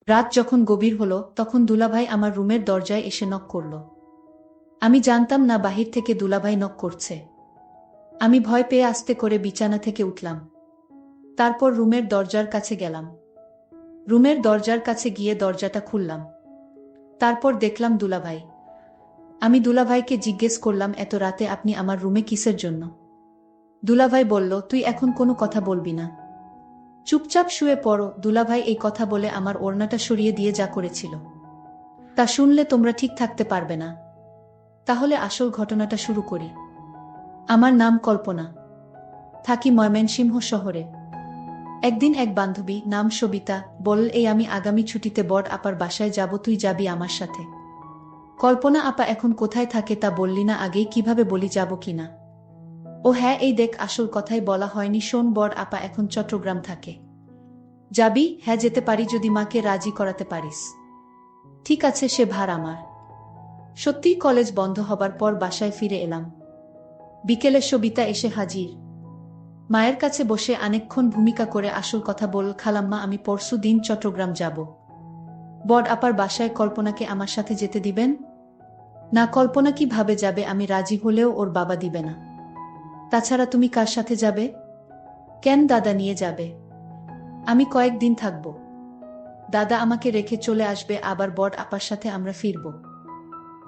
রাত যখন গভীর হলো তখন দুলাভাই আমার রুমের দরজায় এসে নক করল। আমি জানতাম না বাহির থেকে দুলাভাই নক করছে। আমি ভয় পেয়ে আস্তে করে বিছানা থেকে উঠলাম। তারপর রুমের দরজার কাছে গেলাম। রুমের দরজার কাছে গিয়ে দরজাটা খুললাম। তারপর দেখলাম দুলাভাই। আমি দুলাভাইকে জিজ্ঞেস করলাম, এত রাতে আপনি আমার রুমে কিসের জন্য? দুলাভাই বলল, তুই এখন কোনো কথা বলবি না, চুপচাপ শুয়ে পড়ো। দুলাভাই এই কথা বলে আমার ওড়নাটা সরিয়ে দিয়ে যা করেছিল তা শুনলে তোমরা ঠিক থাকতে পারবে না। তাহলে আসল ঘটনাটা শুরু করি। আমার নাম কল্পনা, থাকি ময়মনসিংহ শহরে। একদিন এক বান্ধবী, নাম সবিতা, বলল, এই আমি আগামী ছুটিতে বড় আপার বাসায় যাব, তুই যাবি আমার সাথে। কল্পনা আপা এখন কোথায় থাকে তা বললি না, আগেই কিভাবে বলি যাব কিনা? ও হ্যাঁ, এই দেখ, আসল কথাই বলা হয়নি, শোন, বড় আপা এখন চট্টগ্রাম থাকে। যাবি? হ্যাঁ, যেতে পারি যদি মাকে রাজি করাতে পারিস। ঠিক আছে, সে ভার আমার। সত্যিই কলেজ বন্ধ হবার পর বাসায় ফিরে এলাম। বিকেলে সবিতা এসে হাজির। মায়ের কাছে বসে অনেকক্ষণ ভূমিকা করে আসল কথা বলল, খালাম্মা, আমি পরশু দিন চট্টগ্রাম যাব। বড় আপার বাসায় কল্পনাকে আমার সাথে যেতে দিবেন? না, কল্পনা কিভাবে যাবে? আমি রাজি হলেও ওর বাবা দিবে না। তাছাড়া তুমি কার সাথে যাবে? কেন, দাদা নিয়ে যাবে। আমি কয়েকদিন থাকব। দাদা আমাকে রেখে চলে আসবে, আবার বড় আপার সাথে আমরা ফিরব।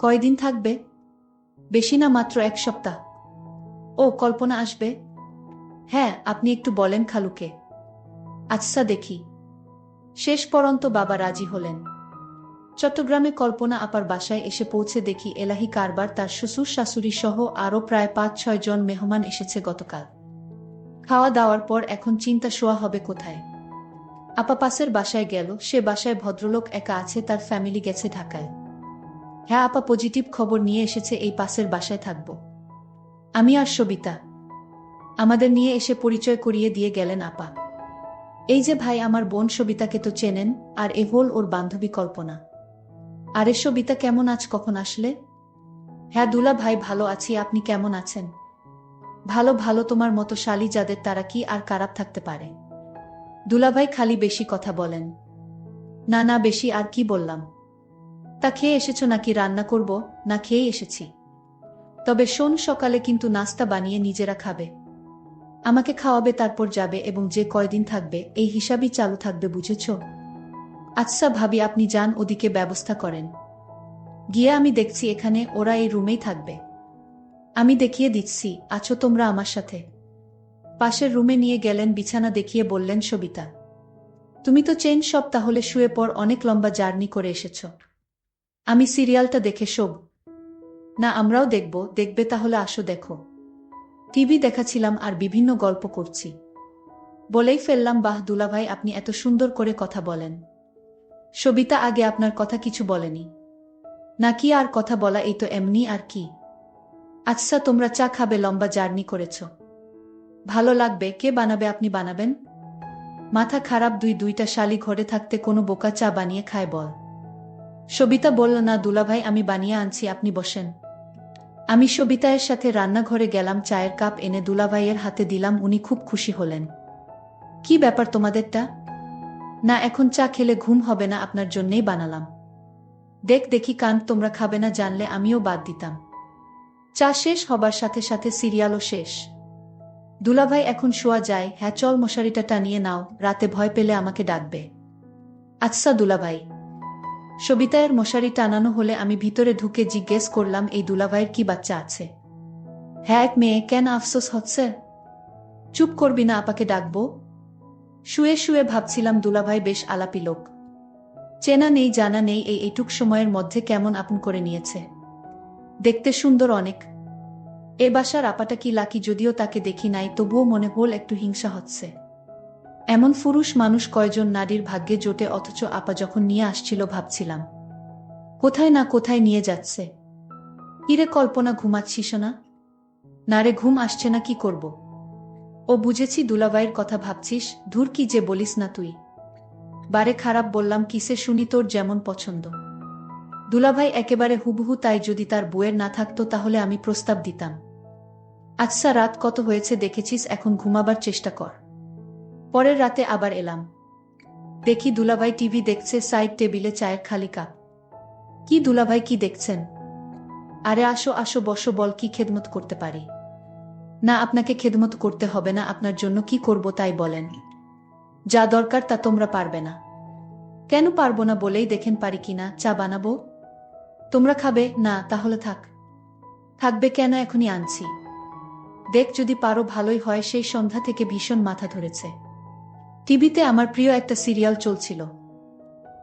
কয়দিন থাকবে? বেশি না, মাত্র 1 সপ্তাহ। ও, কল্পনা আসবে? হ্যাঁ, আপনি একটু বলেন খালুকে। আচ্ছা, দেখি। শেষ পর্যন্ত বাবা রাজি হলেন। চট্টগ্রামে কল্পনা আপার বাসায় এসে পৌঁছে দেখি এলাহি কারবার, তার শ্বশুর শাশুড়ি সহ আরও প্রায় 5-6 জন মেহমান এসেছে গতকাল। খাওয়া দাওয়ার পর এখন চিন্তা শোয়া হবে কোথায়। আপা পাশের বাসায় গেল, সে বাসায় ভদ্রলোক একা আছে, তার ফ্যামিলি গেছে ঢাকায়। হ্যাঁ, আপা পজিটিভ খবর নিয়ে এসেছে, এই পাশের বাসায় থাকব। আমি আর সবিতা। আমাদের নিয়ে এসে পরিচয় করিয়ে দিয়ে গেলেন আপা। এই যে ভাই, আমার বোন সবিতাকে তো চেনেন, আর এ হল ওর বান্ধবী কল্পনা। আরে সবিতা, কেমন আছ, কখন আসলে? হ্যাঁ দুলা ভাই, ভালো আছি, আপনি কেমন আছেন? ভালো ভালো, তোমার মতো শালী যাদের, তারা কি আর খারাপ থাকতে পারে? দুলাভাই খালি বেশি কথা বলেন। না না, বেশি আর কি বললাম। তা খেয়ে এসেছো নাকি? রান্না করব? না, খেয়েই এসেছি। তবে শোন, সকালে কিন্তু নাস্তা বানিয়ে নিজেরা খাবে। আমাকে খাওয়াবে, তারপর যাবে, এবং যে কয়দিন থাকবে এই হিসাবই চালু থাকবে, বুঝেছ? আচ্ছা ভাবি, আপনি যান, ওদিকে ব্যবস্থা করেন। গিয়ে আমি দেখছি, এখানে ওরা এই রুমেই থাকবে। আমি দেখিয়ে দিচ্ছি, আছো তোমরা আমার সাথে। পাশের রুমে নিয়ে গেলেন, বিছানা দেখিয়ে বললেন, সবিতা তুমি তো চেন সব, তাহলে শুয়ে পর, অনেক লম্বা জার্নি করে এসেছ। আমি সিরিয়ালটা দেখে শোব। না, আমরাও দেখব। দেখবে? তাহলে আসো, দেখো। টিভি দেখাছিলাম আর বিভিন্ন গল্প করছি। বলেই ফেললাম, বাহ দুলাভাই, আপনি এত সুন্দর করে কথা বলেন। সবিতা আগে আপনার কথা কিছু বলেনি? নাকি আর কথা বলা, এই তো এমনি, আর কি। আচ্ছা, তোমরা চা খাবে? লম্বা জার্নি করেছ, ভালো লাগবে। কে বানাবে? আপনি বানাবেন? মাথা খারাপ, দুইটা শালি ঘরে থাকতে কোনো বোকা চা বানিয়ে খায় বল? সবিতা বলল, না দুলাভাই, আমি বানিয়ে আনছি, আপনি বসেন। আমি সবিতায়ের সাথে রান্নাঘরে গেলাম, চায়ের কাপ এনে দুলাভাইয়ের হাতে দিলাম, উনি খুব খুশি হলেন। কি ব্যাপার তোমাদেরটা? না, এখন চা খেলে ঘুম হবে না, আপনার জন্যেই বানালাম। দেখি কান, তোমরা খাবে না জানলে আমিও বাদ দিতাম। চা শেষ হবার সাথে সাথে সিরিয়ালও শেষ। দুলাভাই, এখন শোয়া যায়? হ্যাঁ চল, মশারিটা টানিয়ে নাও, রাতে ভয় পেলে আমাকে ডাকবে। আচ্ছা দুলাভাই। সবিতায়ের মশারি টানানো হলে আমি ভিতরে ঢুকে জিজ্ঞেস করলাম, এই দুলাভাইয়ের কি বাচ্চা আছে? হ্যাঁ, এক মেয়ে। কেন, আফসোস হচ্ছে? চুপ করবি না, আপাকে ডাকবো। শুয়ে শুয়ে ভাবছিলাম, দুলাভাই বেশ আলাপি লোক। চেনা নেই জানা নেই, এইটুক সময়ের মধ্যে কেমন আপন করে নিয়েছে। দেখতে সুন্দর অনেক। এ বাসার আপাটা কি লাকি, যদিও তাকে দেখি নাই, তবুও মনে হল একটু হিংসা হচ্ছে। এমন পুরুষ মানুষ কয়জন নারীর ভাগ্যে জোটে, অথচ আপা যখন নিয়ে আসছিল ভাবছিলাম, কোথায় না কোথায় নিয়ে যাচ্ছে। কিরে কল্পনা, ঘুমাচ্ছিস না? না রে, ঘুম আসছে না, কি করব। ও বুঝেছি, দুলাভাইয়ের কথা ভাবছিস। ধুর, কি যে বলিস না তুই। বারে খারাপ বললাম কিসে শুনি, তোর যেমন পছন্দ। দুলাভাই একেবারে হুবহু তাই, যদি তার বউয়ের না থাকতো তাহলে আমি প্রস্তাব দিতাম। আচ্ছা, রাত কত হয়েছে দেখেছিস, এখন ঘুমাবার চেষ্টা কর। পরের রাতে আবার এলাম। দেখি দুলাভাই টিভি দেখছে, সাইড টেবিলে চায়ের খালি কাপ। কি দুলাভাই, কি দেখছেন? আরে আসো আসো, বসো, বল কি খেদমত করতে পারি? না, আপনাকে খেদমত করতে হবে না, আপনার জন্য কি করব তাই বলেন। যা দরকার তা তোমরা পারবে না। কেন পারবো না বলেই দেখেন পারি কিনা। চা বানাবো? তোমরা খাবে না? তাহলে থাক। থাকবে কেন, এখনই আনছি। দেখ, যদি পারো ভালোই হয়। সেই সন্ধ্যা থেকে ভীষণ মাথা ধরেছে। টিভিতে আমার প্রিয় একটা সিরিয়াল চলছিল,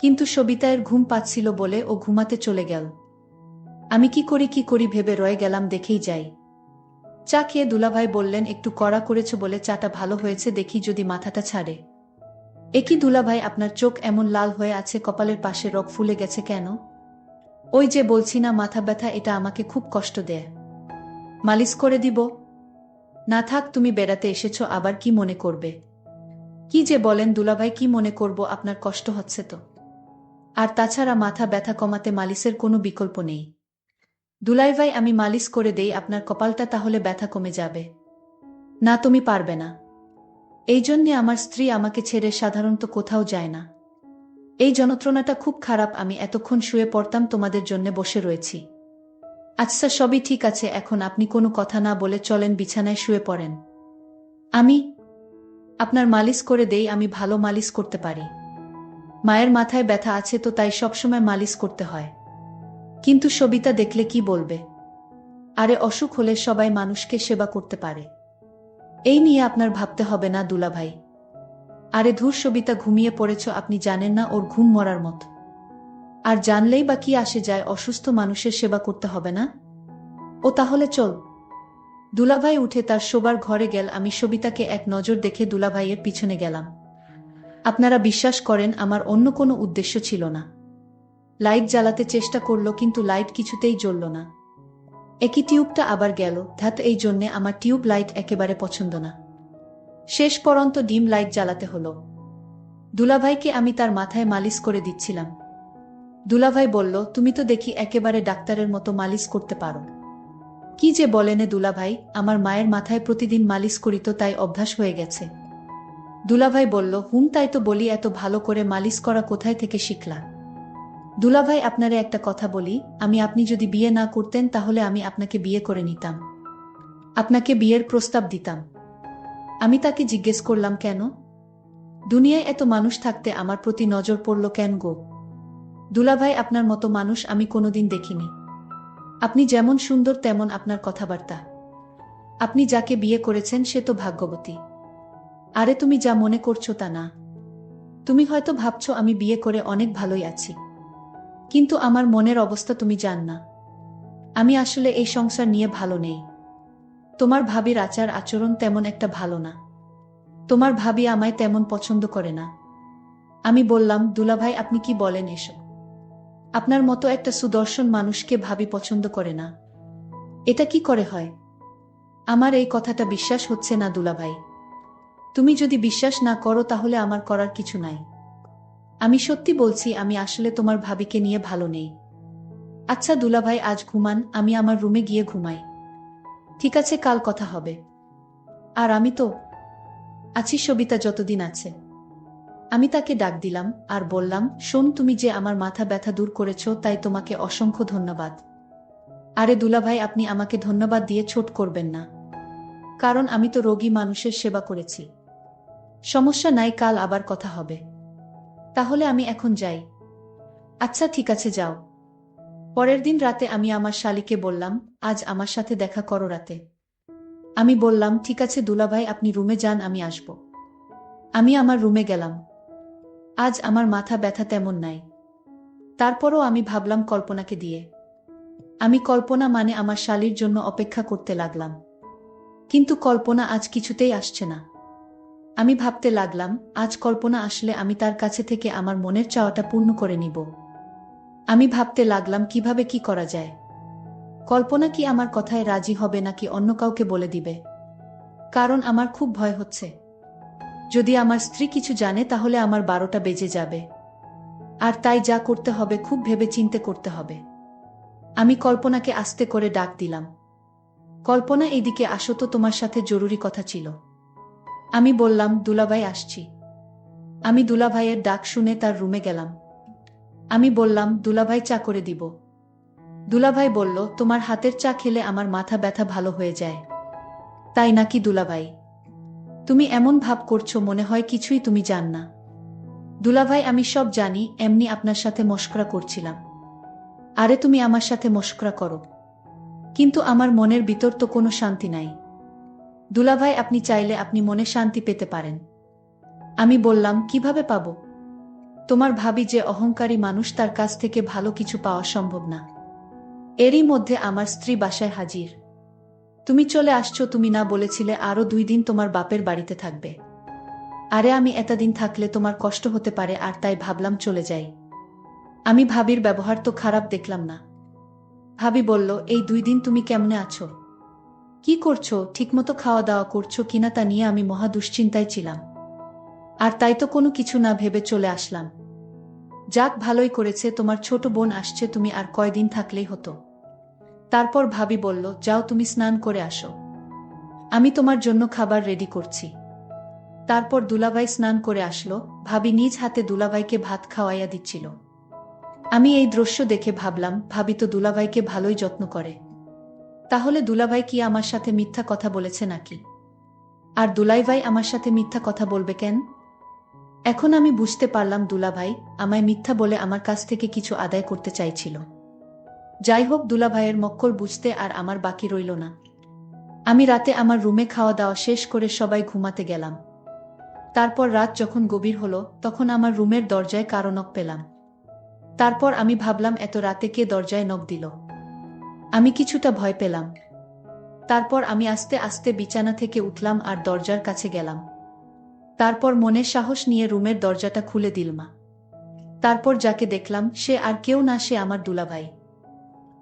কিন্তু সবিতায়ের ঘুম পাচ্ছিল বলে ও ঘুমাতে চলে গেল। আমি কি করি ভেবে রয়ে গেলাম, দেখেই যাই। চা খেয়ে দুলাভাই বললেন, একটু কড়া করেছ বলে চাটা ভালো হয়েছে, দেখি যদি মাথাটা ছাড়ে। একই দুলাভাই, আপনার চোখ এমন লাল হয়ে আছে, কপালের পাশে রগ ফুলে গেছে কেন? ওই যে বলছি না, মাথা ব্যথা, এটা আমাকে খুব কষ্ট দেয়। মালিশ করে দিব? না থাক, তুমি বেড়াতে এসেছো, আবার কি মনে করবে? কি যে বলেন দুলাভাই, কি মনে করব? আপনার কষ্ট হচ্ছে তো। আর তাছাড়া মাথা ব্যথা কমাতে মালিশের কোনো বিকল্প নেই। দুলাভাই, আমি মালিশ করে দেই আপনার কপালটা, তাহলে ব্যথা কমে যাবে। না, তুমি পারবে না। এই জন্যে আমার স্ত্রী আমাকে ছেড়ে সাধারণত কোথাও যায় না। এই যন্ত্রণাটা খুব খারাপ। আমি এতক্ষণ শুয়ে পড়তাম, তোমাদের জন্য বসে রয়েছি। আচ্ছা, সবই ঠিক আছে, এখন আপনি কোনো কথা না বলে চলেন, বিছানায় শুয়ে পড়েন। আমি আপনার মালিশ করে দেই, আমি ভালো মালিশ করতে পারি। মায়ের মাথায় ব্যথা আছে তো, তাই সবসময় মালিশ করতে হয়। কিন্তু সবিতা দেখলে কি বলবে? আরে, অসুখ হলে সবাই মানুষকে সেবা করতে পারে। এই নিয়ে আপনার ভাবতে হবে না দুলাভাই। আরে ধুর, সবিতা ঘুমিয়ে পড়েছ, আপনি জানেন না ওর ঘুম মরার মত। আর জানলেই বা কি আসে যায়, অসুস্থ মানুষের সেবা করতে হবে না? ও তাহলে চল। দুলাভাই উঠে তার শোবার ঘরে গেল। আমি সবিতাকে এক নজর দেখে দুলাভাইয়ের পিছনে গেলাম। আপনারা বিশ্বাস করেন, আমার অন্য কোনো উদ্দেশ্য ছিল না। লাইট জ্বালাতে চেষ্টা করলো, কিন্তু লাইট কিছুতেই জ্বলল না। একই টিউবটা আবার গেল। ধ্যাত, এই জন্যে আমার টিউব লাইট একেবারে পছন্দ না। শেষ পর্যন্ত ডিম লাইট জ্বালাতে হলো। দুলাভাইকে আমি তার মাথায় মালিশ করে দিচ্ছিলাম। দুলাভাই বলল, তুমি তো দেখি একেবারে ডাক্তারের মতো মালিশ করতে পারো। কি যে বলেনে দুলাভাই, আমার মায়ের মাথায় প্রতিদিন মালিশ করি তো, তাই অভ্যাস হয়ে গেছে। দুলাভাই বলল, তাই তো বলি, এত ভালো করে মালিশ করা কোথায় থেকে শিখলা? দুলাভাই, আপনারে একটা কথা বলি, আপনি যদি বিয়ে না করতেন তাহলে আমি আপনাকে বিয়ে করে নিতাম। আপনাকে বিয়ের প্রস্তাব দিতাম। আমি তাকে জিজ্ঞেস করলাম, কেন? দুনিয়ায় এত মানুষ থাকতে আমার প্রতি নজর পড়ল কেন গো? দুলাভাই, আপনার মতো মানুষ আমি কোনোদিন দেখিনি। আপনি যেমন সুন্দর তেমন আপনার কথাবার্তা। আপনি যাকে বিয়ে করেছেন সে তো ভাগ্যবতী। আরে তুমি যা মনে করছো তা না। তুমি হয়তো ভাবছো আমি বিয়ে করে অনেক ভালোই আছি, কিন্তু আমার মনের অবস্থা তুমি জান না। আমি আসলে এই সংসার নিয়ে ভালো নেই। তোমার ভাবির আচার আচরণ তেমন একটা ভালো না। তোমার ভাবি আমায় তেমন পছন্দ করে না। আমি বললাম, দুলাভাই, আপনি কি বলেন এসব? আপনার মতো একটা সুদর্শন মানুষকে ভাবি পছন্দ করে না? এটা কি করে হয়? আমার এই কথাটা বিশ্বাস হচ্ছে না দুলাভাই। তুমি যদি বিশ্বাস না করো তাহলে আমার করার কিছু নাই। আমি সত্যি বলছি, আমি আসলে তোমার ভাবিকে নিয়ে ভালো নেই। আচ্ছা দুলাভাই, আজ ঘুমান, আমি আমার রুমে গিয়ে ঘুমাই। ঠিক আছে, কাল কথা হবে। আর আমি তো আছি সবিতা যতদিন আছে। আমি তাকে ডাক দিলাম আর বললাম, শোন, তুমি যে আমার মাথা ব্যথা দূর করেছ তাই তোমাকে অসংখ্য ধন্যবাদ। আরে দুলাভাই, আপনি আমাকে ধন্যবাদ দিয়ে ছোট করবেন না, কারণ আমি তো রোগী মানুষের সেবা করেছি। সমস্যা নাই, কাল আবার কথা হবে। তাহলে আমি এখন যাই। আচ্ছা ঠিক আছে, যাও। পরের দিন রাতে আমি আমার শালীকে বললাম, আজ আমার সাথে দেখা করো রাতে। আমি বললাম, ঠিক আছে দুলাভাই, আপনি রুমে যান, আমি আসব। আমি আমার রুমে গেলাম। আজ আমার মাথা ব্যথা তেমন নাই। তারপরও আমি ভাবলাম কল্পনাকে দিয়ে। আমি কল্পনা মানে আমার শালীর জন্য অপেক্ষা করতে লাগলাম। কিন্তু কল্পনা আজ কিছুতেই আসছে না। আমি ভাবতে লাগলাম, আজ কল্পনা আসলে আমি তার কাছে থেকে আমার মনের চাওয়াটা পূর্ণ করে নিব। আমি ভাবতে লাগলাম কিভাবে কি করা যায়। কল্পনা কি আমার কথায় রাজি হবে নাকি অন্য কাউকে বলে দিবে? কারণ আমার খুব ভয় হচ্ছে, যদি আমার স্ত্রী কিছু জানে তাহলে আমার 12টা বেজে যাবে। আর তাই যা করতে হবে খুব ভেবে চিন্তে করতে হবে। আমি কল্পনাকে আস্তে করে ডাক দিলাম, কল্পনা, এইদিকে আসো তো, তোমার সাথে জরুরি কথা ছিল। আমি বললাম, দুলাভাই আসছি। আমি দুলাভাইয়ের ডাক শুনে তার রুমে গেলাম। আমি বললাম, দুলাভাই চা করে দিব। দুলাভাই বলল, তোমার হাতের চা খেলে আমার মাথা ব্যথা ভালো হয়ে যায়। তাই নাকি দুলাভাই? তুমি এমন ভাব করছো মনে হয় কিছুই তুমি জান না। দুলাভাই, আমি সব জানি, এমনি আপনার সাথে মশকরা করছিলাম। আরে তুমি আমার সাথে মশকরা করো, কিন্তু আমার মনের ভিতর তো কোনো শান্তি নাই। দুলাভাই, আপনি চাইলে আপনি মনে শান্তি পেতে পারেন। আমি বললাম, কিভাবে পাবো? তোমার ভাবি যে অহংকারী মানুষ, তার কাছ থেকে ভালো কিছু পাওয়া সম্ভব না। এরই মধ্যে আমার স্ত্রী বাসায় হাজির। তুমি চলে আসছো, তুমি না বলেছিলে আরো 2 দিন তোমার বাপের বাড়িতে থাকবে? আরে আমি এতদিন থাকলে তোমার কষ্ট হতে পারে, আর তাই ভাবলাম চলে যাই। আমি ভাবির ব্যবহার তো খারাপ দেখলাম না। ভাবি বলল, এই 2 দিন তুমি কেমনে আছো, কি করছো, ঠিকমতো খাওয়া দাওয়া করছো কিনা তা নিয়ে আমি মহা দুশ্চিন্তায় ছিলাম। আর তাই তো কোনো কিছু না ভেবে চলে আসলাম। যাক, ভালোই করেছে, তোমার ছোট বোন আসছে, তুমি আর কয়দিন থাকলেই হতো। তারপর ভাবি বলল, যাও তুমি স্নান করে আসো, আমি তোমার জন্য খাবার রেডি করছি। তারপর দুলাভাই স্নান করে আসলো। ভাবি নিজ হাতে দুলাভাইকে ভাত খাওয়াইয়া দিচ্ছিল। আমি এই দৃশ্য দেখে ভাবলাম, ভাবি তো দুলাভাইকে ভালোই যত্ন করে। তাহলে দুলাভাই কি আমার সাথে মিথ্যা কথা বলেছে নাকি? আর দুলাভাই আমার সাথে মিথ্যা কথা বলবে কেন? এখন আমি বুঝতে পারলাম, দুলাভাই আমায় মিথ্যা বলে আমার কাছ থেকে কিছু আদায় করতে চাইছিল। যাই হোক, দুলাভাইয়ের মক্কল বুঝতে আর আমার বাকি রইল না। আমি রাতে আমার রুমে খাওয়া দাওয়া শেষ করে সবাই ঘুমাতে গেলাম। তারপর রাত যখন গভীর হলো, তখন আমার রুমের দরজায় কারো নক পেলাম। তারপর আমি ভাবলাম, এত রাতে কে দরজায় নক দিল? আমি কিছুটা ভয় পেলাম। তারপর আমি আস্তে আস্তে বিছানা থেকে উঠলাম আর দরজার কাছে গেলাম। তারপর মনে সাহস নিয়ে রুমের দরজাটা খুলে দিলমা। তারপর যাকে দেখলাম সে আর কেউ না, সে আমার দুলাভাই।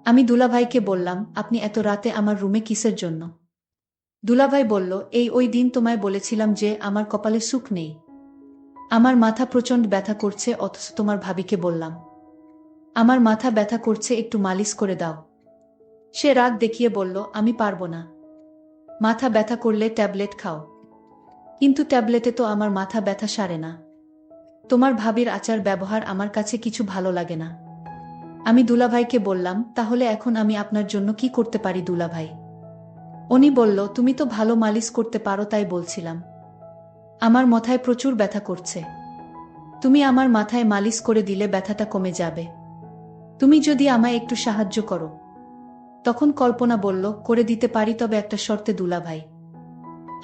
আমি দুলাভাইকে বললাম, আপনি এত রাতে আমার রুমে কিসের জন্য? দুলাভাই বলল, ওই দিন তোমায় বলেছিলাম যে আমার কপালে সুখ নেই। আমার মাথা প্রচণ্ড ব্যথা করছে, অথচ তোমার ভাবিকে বললাম আমার মাথা ব্যথা করছে, একটু মালিশ করে দাও। সে রাগ দেখিয়ে বলল, আমি পারবো না। মাথা ব্যথা করলে ট্যাবলেট খাও। কিন্তু ট্যাবলেটে তো আমার মাথা ব্যথা সারে না। তোমার ভাবির আচার ব্যবহার আমার কাছে কিছু ভালো লাগে না। আমি দুলাভাইকে বললাম, তাহলে এখন আমি আপনার জন্য কি করতে পারি দুলাভাই? উনি বলল, তুমি তো ভালো মালিশ করতে পারো, তাই বলছিলাম। আমার মাথায় প্রচুর ব্যথা করছে, তুমি আমার মাথায় মালিশ করে দিলে ব্যথাটা কমে যাবে। তুমি যদি আমায় একটু সাহায্য করো। তখন কল্পনা বলল, করে দিতে পারি, তবে একটা শর্তে দুলাভাই।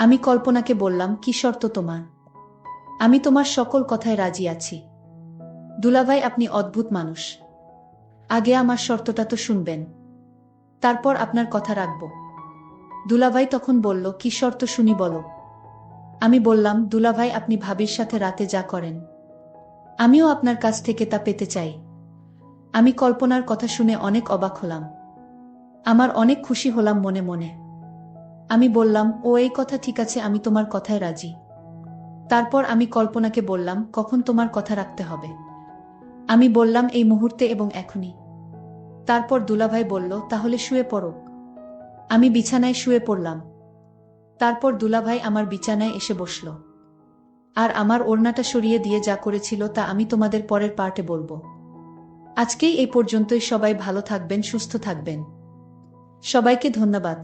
আমি কল্পনাকে বললাম, কি শর্ত তোমার? আমি তোমার সকল কথায় রাজি আছি। দুলাভাই, আপনি অদ্ভুত মানুষ। আগে আমার শর্তটা তো শুনবেন, তারপর আপনার কথা রাখব। দুলাভাই তখন বলল, কি শর্ত শুনি বলো। আমি বললাম, দুলাভাই, আপনি ভাবির সাথে রাতে যা করেন, আমিও আপনার কাছ থেকে তা পেতে চাই। আমি কল্পনার কথা শুনে অনেক অবাক হলাম। আমার অনেক খুশি হলাম মনে মনে। আমি বললাম, ও এই কথা ঠিক আছে, আমি তোমার কথায় রাজি। তারপর আমি কল্পনাকে বললাম, কখন তোমার কথা রাখতে হবে? আমি বললাম, এই মুহূর্তে এবং এখনই। তারপর দুলাভাই বলল, তাহলে শুয়ে পড়ো। আমি বিছানায় শুয়ে পড়লাম। তারপর দুলাভাই আমার বিছানায় এসে বসল আর আমার ওড়নাটা সরিয়ে দিয়ে যা করেছিল তা আমি তোমাদের পরের পার্টে বলবো। আজকেই এই পর্যন্তই। সবাই ভালো থাকবেন, সুস্থ থাকবেন। সবাইকে ধন্যবাদ।